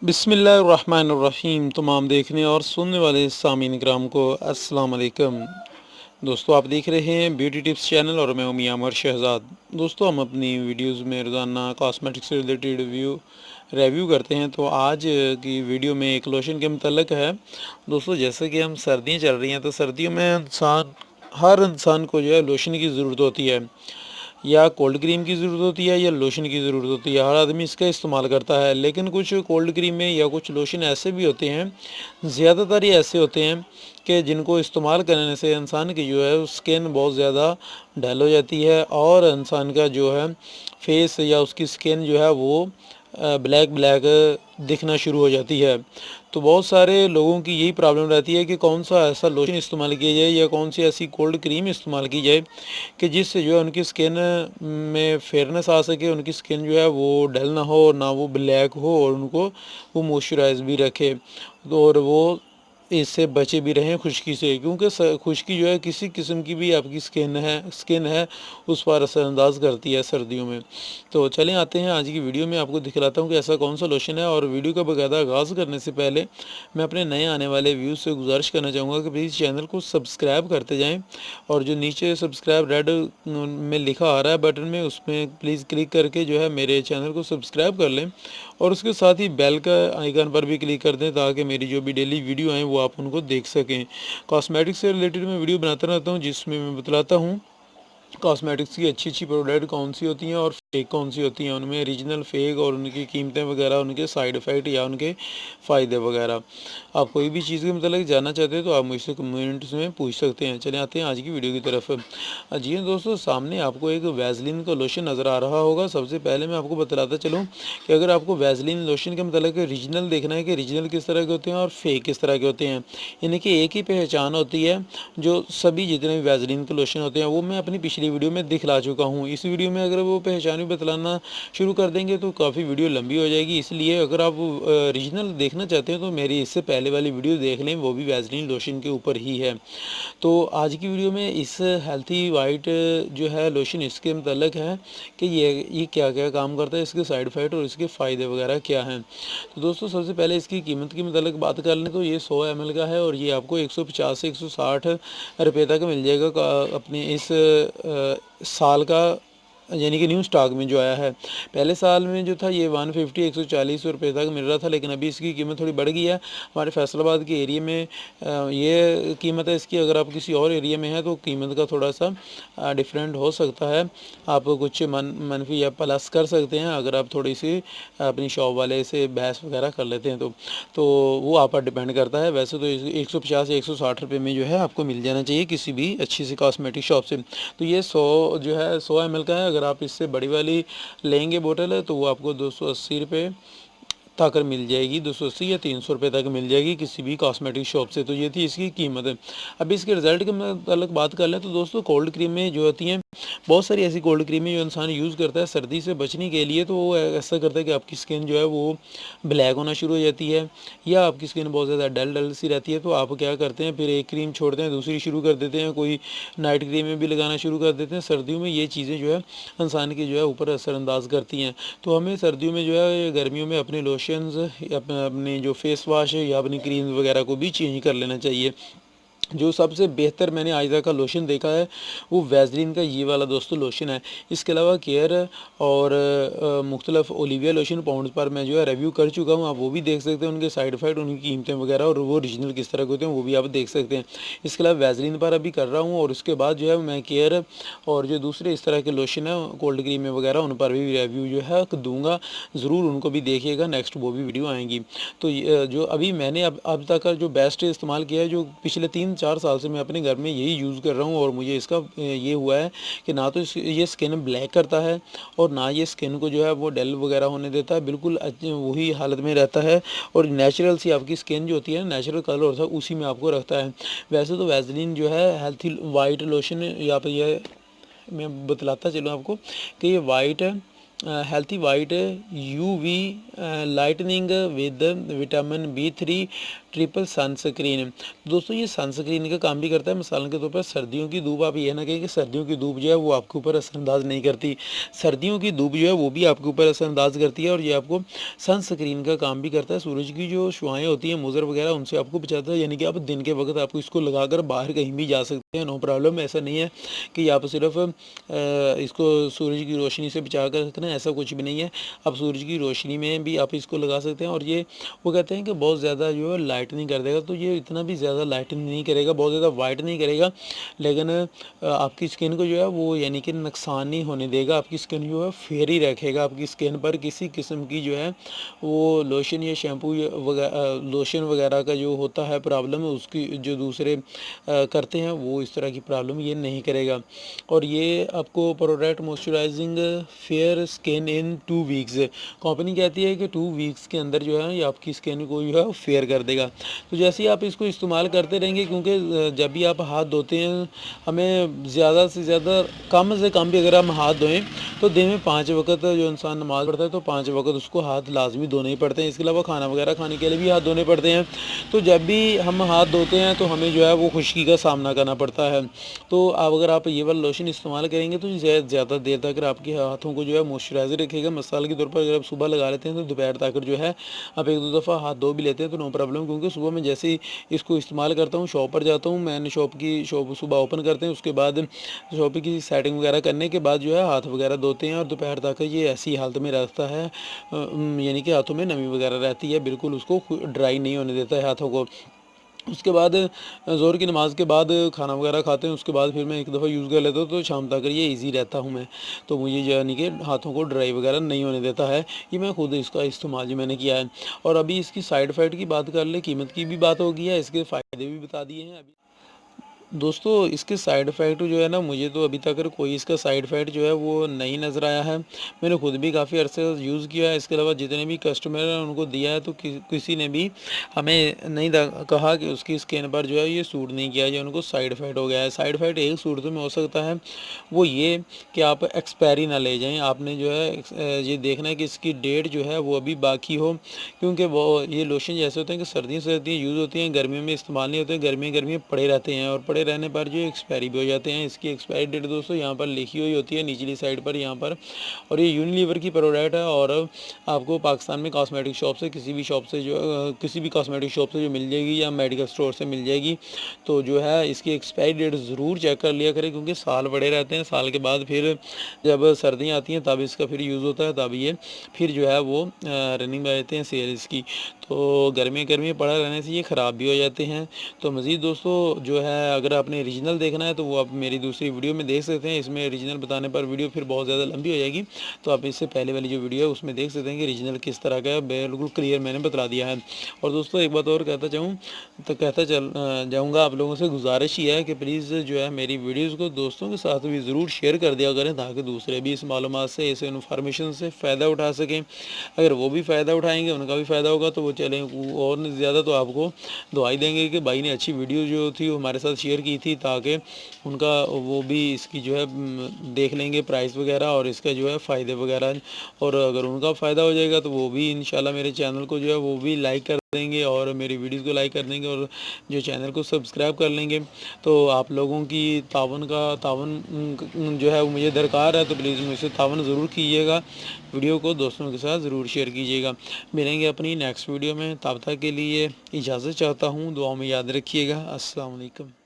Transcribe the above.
बिस्मिल्लाहिर्रहमानिर्रहीम। तमाम देखने और सुनने वाले सामीन इकराम को अस्सलाम वालेकुम। दोस्तों, आप देख रहे हैं ब्यूटी टिप्स चैनल और मैं मियां अमर शहज़ाद। दोस्तों, हम अपनी वीडियोस में रोज़ाना कॉस्मेटिक्स से रिलेटेड रिव्यू करते हैं। तो आज की वीडियो में एक लोशन के मुतल्लिक़ है। दोस्तों, जैसे कि हम सर्दियाँ चल रही हैं, तो सर्दियों में हर इंसान को जो है लोशन की ज़रूरत होती है। या कोल्ड क्रीम की ज़रूरत होती है या लोशन की ज़रूरत होती है। हर आदमी इसका इस्तेमाल करता है, लेकिन कुछ कोल्ड क्रीम में या कुछ लोशन ऐसे भी होते हैं, ज़्यादातर ये ऐसे होते हैं कि जिनको इस्तेमाल करने से इंसान की जो है स्किन बहुत ज़्यादा डल हो जाती है और इंसान का जो है फेस या उसकी स्किन जो है वो ब्लैक ब्लैक दिखना शुरू हो जाती है। तो बहुत सारे लोगों की यही प्रॉब्लम रहती है कि कौन सा ऐसा लोशन इस्तेमाल किया जाए या कौन सी ऐसी कोल्ड क्रीम इस्तेमाल की जाए कि जिससे जो है उनकी स्किन में फेयरनेस आ सके, उनकी स्किन जो है वो डल ना हो और ना वो ब्लैक हो और उनको वो मॉइस्चराइज भी रखे। तो और वो इससे बचे भी रहें खुश्की से, क्योंकि खुश्की जो है किसी किस्म की भी आपकी स्किन है उस पर असरअंदाज करती है सर्दियों में। तो चलें आते हैं आज की वीडियो में, आपको दिखलाता हूँ कि ऐसा कौन सा लोशन है। और वीडियो का बाकायदा आगाज़ करने से पहले मैं अपने नए आने वाले व्यूज़ से गुजारिश करना चाहूँगा कि प्लीज़ चैनल को सब्सक्राइब करते जाएँ और जो नीचे सब्सक्राइब रेड में लिखा आ रहा है बटन में, उसमें प्लीज़ क्लिक करके जो है मेरे चैनल को सब्सक्राइब कर लें और उसके साथ ही बेल का आइकन पर भी क्लिक कर दें ताकि मेरी जो भी डेली वीडियो आएँ वो आप उनको देख सकें। कॉस्मेटिक्स से रिलेटेड मैं वीडियो बनाता रहता हूँ जिसमें मैं बतलाता हूँ कॉस्मेटिक्स की अच्छी प्रोडक्ट कौन सी होती हैं और फेक कौन सी होती हैं, उनमें रीजनल फेक और उनकी कीमतें वगैरह, उनके साइड इफ़ेक्ट या उनके फ़ायदे वगैरह। आप कोई भी चीज़ के मतलब जानना चाहते हैं तो आप मुझसे कमेंट्स में पूछ सकते हैं। चले आते हैं आज की वीडियो की तरफ। जी हाँ दोस्तों, सामने आपको एक वैसलीन का लोशन नज़र आ रहा होगा। सबसे पहले मैं आपको बतलाता चलूँ कि अगर आपको वैसलीन लोशन के मतलब रीजनल देखना है कि रीजनल किस तरह के होते हैं और फेक किस तरह के होते हैं, इनकी एक ही पहचान होती है। जो सभी जितने भी वैसलीन के लोशन होते हैं वो मैं अपनी पिछली वीडियो में दिखला चुका हूँ। इस वीडियो में अगर वो पहचान भी बतलाना शुरू कर देंगे तो काफ़ी वीडियो लंबी हो जाएगी, इसलिए अगर आप रीजनल देखना चाहते हैं तो मेरी इससे पहले वाली वीडियो देख लें, वो भी वैसलीन लोशन के ऊपर ही है। तो आज की वीडियो में इस हेल्थी वाइट जो है लोशन, इसके मतलब है कि ये क्या क्या काम करता है, इसके साइड इफ़ेक्ट और इसके फ़ायदे वगैरह क्या हैं। तो दोस्तों, सबसे पहले इसकी कीमत की मतलब बात कर लें तो ये 100 ml का है और ये आपको 150 से 160 रुपये तक मिल जाएगा अपने इस साल का, यानी कि न्यू स्टॉक में जो आया है। पहले साल में जो था ये 150 140 रुपये तक मिल रहा था, लेकिन अभी इसकी कीमत थोड़ी बढ़ गई है। हमारे फैसलाबाद के एरिया में ये कीमत है इसकी। अगर आप किसी और एरिया में हैं तो कीमत का थोड़ा सा डिफरेंट हो सकता है। आप कुछ मनफी या प्लस कर सकते हैं अगर आप थोड़ी सी अपनी शॉप वाले से बहस वगैरह कर लेते हैं तो वो आप पर डिपेंड करता है। वैसे तो 150 या 160 रुपये में जो है आपको मिल जाना चाहिए किसी भी अच्छी सी कॉस्मेटिक शॉप से। तो ये 100 जो है 100 ml का है। अगर आप इससे बड़ी वाली लेंगे बोतल है तो वो आपको 280 रुपये तक मिल जाएगी, 280 या 300 रुपये तक मिल जाएगी किसी भी कॉस्मेटिक शॉप से। तो ये थी इसकी कीमत है। अब इसके रिज़ल्ट की मतलब बात कर लें तो दोस्तों, कोल्ड क्रीमें जो होती हैं, बहुत सारी ऐसी कोल्ड क्रीमें जो इंसान यूज़ करता है सर्दी से बचने के लिए, तो वो ऐसा करता है कि आपकी स्किन जो है वो ब्लैक होना शुरू हो जाती है या आपकी स्किन बहुत ज़्यादा डल डल सी रहती है। तो आप क्या करते हैं, फिर एक क्रीम छोड़ते हैं दूसरी शुरू कर देते हैं, कोई नाइट क्रीमें भी लगाना शुरू कर देते हैं। सर्दियों में ये चीज़ें जो है इंसान की जो है ऊपर असरअंदाज करती हैं। तो हमें सर्दियों में जो है, गर्मियों में अपने लोशंस, अपने जो फेस वाश है या अपनी क्रीम वगैरह को भी चेंज कर लेना चाहिए। जो सबसे बेहतर मैंने आज तक का लोशन देखा है वो वैसलीन का ये वाला दोस्तों लोशन है। इसके अलावा केयर और मुख्तलिफ ओलिविया लोशन पाउंड्स पर मैं जो है रिव्यू कर चुका हूँ, आप वो भी देख सकते हैं, उनके साइड इफ़ेक्ट, उनकी कीमतें वगैरह और वो ओरिजिनल किस तरह के होते हैं वो भी आप देख सकते हैं। इसके अलावा वैसलीन पर अभी कर रहा हूँ और उसके बाद जो है मैं केयर और जो दूसरे इस तरह के लोशन है कोल्ड क्रीम वगैरह उन पर भी रिव्यू जो है दूँगा। ज़रूर उनको भी देखिएगा, नेक्स्ट वो भी वीडियो आएंगी। तो जो अभी मैंने अब तक का जो बेस्ट इस्तेमाल किया है, जो पिछले 3-4 साल से मैं अपने घर में यही यूज़ कर रहा हूँ और मुझे इसका ये हुआ है कि ना तो ये स्किन ब्लैक करता है और ना ये स्किन को जो है वो डल वगैरह होने देता है, बिल्कुल वही हालत में रहता है और नेचुरल सी आपकी स्किन जो होती है, नेचुरल कलर होता है, उसी में आपको रखता है। वैसे तो वैसलीन जो है हेल्थी वाइट लोशन या फिर ये मैं बतलाता चलूँ आपको कि ये white healthy white UV lightning with vitamin B3 triple sunscreen. दोस्तों ये सनस्क्रीन का काम भी करता है मिसाल के तौर पर सर्दियों की धूप, आप ये ना कहें कि सर्दियों की धूप जो है वो आपके ऊपर असरअंदाज नहीं करती, सर्दियों की धूप जो है वो भी आपके ऊपर असरअंदाज करती है और ये आपको सनस्क्रीन का काम भी करता है। सूरज की जो शुआएँ होती हैं, मुज़र वगैरह, उनसे आपको बचाता है, यानी कि आप दिन के वक़्त आपको इसको लगाकर बाहर कहीं भी जा सकते हैं, नो प्रॉब्लम। ऐसा नहीं है कि आप सिर्फ़ इसको सूरज की रोशनी से बचा कर रखना है, ऐसा कुछ भी नहीं है। आप सूरज की रोशनी में भी आप इसको लगा सकते हैं और ये वो कहते हैं कि बहुत ज़्यादा जो है लाइटनिंग कर देगा, तो ये इतना भी ज़्यादा लाइटनिंग नहीं करेगा, बहुत ज़्यादा वाइट नहीं करेगा, लेकिन आपकी स्किन को जो है वो यानी कि नुकसान नहीं होने देगा। आपकी स्किन जो है फेयर ही रखेगा, आपकी स्किन पर किसी किस्म की जो है वो लोशन या शैम्पू या लोशन वगैरह का जो होता है प्रॉब्लम, उसकी जो दूसरे करते हैं वो इस तरह की प्रॉब्लम ये नहीं करेगा। और ये आपको product moisturising fair skin in 2 weeks, company कहती है कि 2 वीक्स के अंदर जो है ये आपकी स्किन को जो है फेयर कर देगा। तो जैसे ही आप इसको इस्तेमाल करते रहेंगे, क्योंकि जब भी आप हाथ धोते हैं हमें ज़्यादा से ज़्यादा कम से कम भी अगर हम हाथ धोएं तो दिन में 5 वक़्त जो इंसान नमाज़ पढ़ता है तो 5 वक़्त उसको हाथ लाज़मी धोने ही पड़ते हैं। इसके अलावा खाना वगैरह खाने के लिए भी हाथ धोने पड़ते हैं। तो जब भी हम हाथ धोते हैं तो हमें जो है वो खुश्की का सामना करना पड़ता है। तो अब अगर आप ये वाला लोशन इस्तेमाल करेंगे तो ज़्यादा देर तक आपके हाथों को जो है मॉइस्चराइज़र रखेगा। मिसाल के तौर पर अगर आप सुबह लगा लेते हैं तो दोपहर तक जो है आप 1-2 दफ़ा हाथ धो भी लेते हैं तो नो प्रॉब्लम, क्योंकि सुबह मैं जैसे ही इसको इस्तेमाल करता हूँ, शॉप पर जाता हूँ, मैंने शॉप सुबह ओपन करते हैं, उसके बाद शॉप की सेटिंग वगैरह करने के बाद जो है हाथ वगैरह धोते हैं और दोपहर तक ये ऐसी हालत में रहता है, यानी कि हाथों में नमी वगैरह रहती है, बिल्कुल उसको ड्राई नहीं होने देता है हाथों को। उसके बाद ज़ोहर की नमाज़ के बाद खाना वगैरह खाते हैं, उसके बाद फिर मैं एक दफ़ा यूज़ कर लेता हूँ तो शाम तक ये ईज़ी रहता हूँ मैं। तो मुझे जो यानी कि हाथों को ड्राई वगैरह नहीं होने देता है। ये मैं खुद इसका इस्तेमाल जो मैंने किया है। और अभी इसकी साइड इफ़ेक्ट की बात कर लें, कीमत की भी बात हो गई है, इसके फ़ायदे भी बता दिए हैं अभी। दोस्तों इसके साइड इफ़ेक्ट जो है ना, मुझे तो अभी तक कोई इसका साइड इफ़ेक्ट जो है वो नहीं नज़र आया है। मैंने खुद भी काफ़ी अरसे यूज़ किया है, इसके अलावा जितने भी कस्टमर हैं उनको दिया है तो किसी ने भी हमें नहीं कहा कि उसकी स्किन पर जो है ये सूट नहीं किया या उनको साइड इफ़ेक्ट हो गया है। साइड इफ़ेक्ट एक सूरत में हो सकता है, वो ये कि आप एक्सपायरी ना ले जाएँ। आपने जो है ये देखना है कि इसकी डेट जो है वो अभी बाकी हो, क्योंकि वो ये लोशन जैसे होते हैं कि सर्दियों यूज़ होती हैं, गर्मियों में इस्तेमाल नहीं होते, गर्मियों पड़े रहते हैं और पड़े रहने पर जो एक्सपायरी भी हो जाते हैं। इसकी एक्सपायरी डेट दोस्तों यहाँ पर लिखी हुई होती है निचली साइड पर यहाँ पर। और ये यूनिलीवर की प्रोडक्ट है और आपको पाकिस्तान में कॉस्मेटिक शॉप से किसी भी कॉस्मेटिक शॉप से जो मिल जाएगी या मेडिकल स्टोर से मिल जाएगी। तो जो है इसकी एक्सपायरी डेट ज़रूर चेक कर लिया करें, क्योंकि साल पड़े रहते हैं, साल के बाद फिर जब सर्दियाँ आती हैं तब इसका फिर यूज़ होता है, तब ये फिर जो है वो रनिंग में रहते हैं सेल इसकी। तो गर्मियों पड़ा रहने से ये ख़राब भी हो जाते हैं। तो मज़ीद दोस्तों जो है अगर आपने ओरिजिनल देखना है तो वो आप मेरी दूसरी वीडियो में देख सकते हैं। इसमें ओरिजिनल बताने पर वीडियो फिर बहुत ज़्यादा लंबी हो जाएगी, तो आप इससे पहले वाली जो वीडियो है उसमें देख सकते हैं कि ओरिजिनल किस तरह का है, बिल्कुल क्लियर मैंने बता दिया है। और दोस्तों एक बात और कहता चल जाऊँगा, आप लोगों से गुजारिश ही है कि प्लीज़ जो है मेरी वीडियोज़ को दोस्तों के साथ भी ज़रूर शेयर कर दिया करें, ताकि दूसरे भी इस मालूमात से, इस इन्फॉर्मेशन से फ़ायदा उठा सकें। अगर वो भी फ़ायदा उठाएँगे, उनका भी फ़ायदा होगा, तो वो चलें और ज़्यादा तो आपको दुआई देंगे कि भाई ने अच्छी वीडियो जो थी वो हमारे साथ शेयर की थी, ताकि उनका वो भी इसकी जो है देख लेंगे प्राइस वगैरह और इसका जो है फ़ायदे वगैरह। और अगर उनका फ़ायदा हो जाएगा तो वो भी इंशाल्लाह मेरे चैनल को जो है वो भी लाइक कर देंगे और मेरी वीडियोज़ को लाइक कर देंगे और जो चैनल को सब्सक्राइब कर लेंगे। तो आप लोगों की तावन जो है वो मुझे दरकार है, तो प्लीज़ मुझसे तावन ज़रूर कीजिएगा। वीडियो को दोस्तों के साथ ज़रूर शेयर कीजिएगा। मिलेंगे अपनी नेक्स्ट वीडियो में, तब तक के लिए इजाज़त चाहता हूँ। दुआओं में याद रखिएगा। अस्सलाम वालेकुम।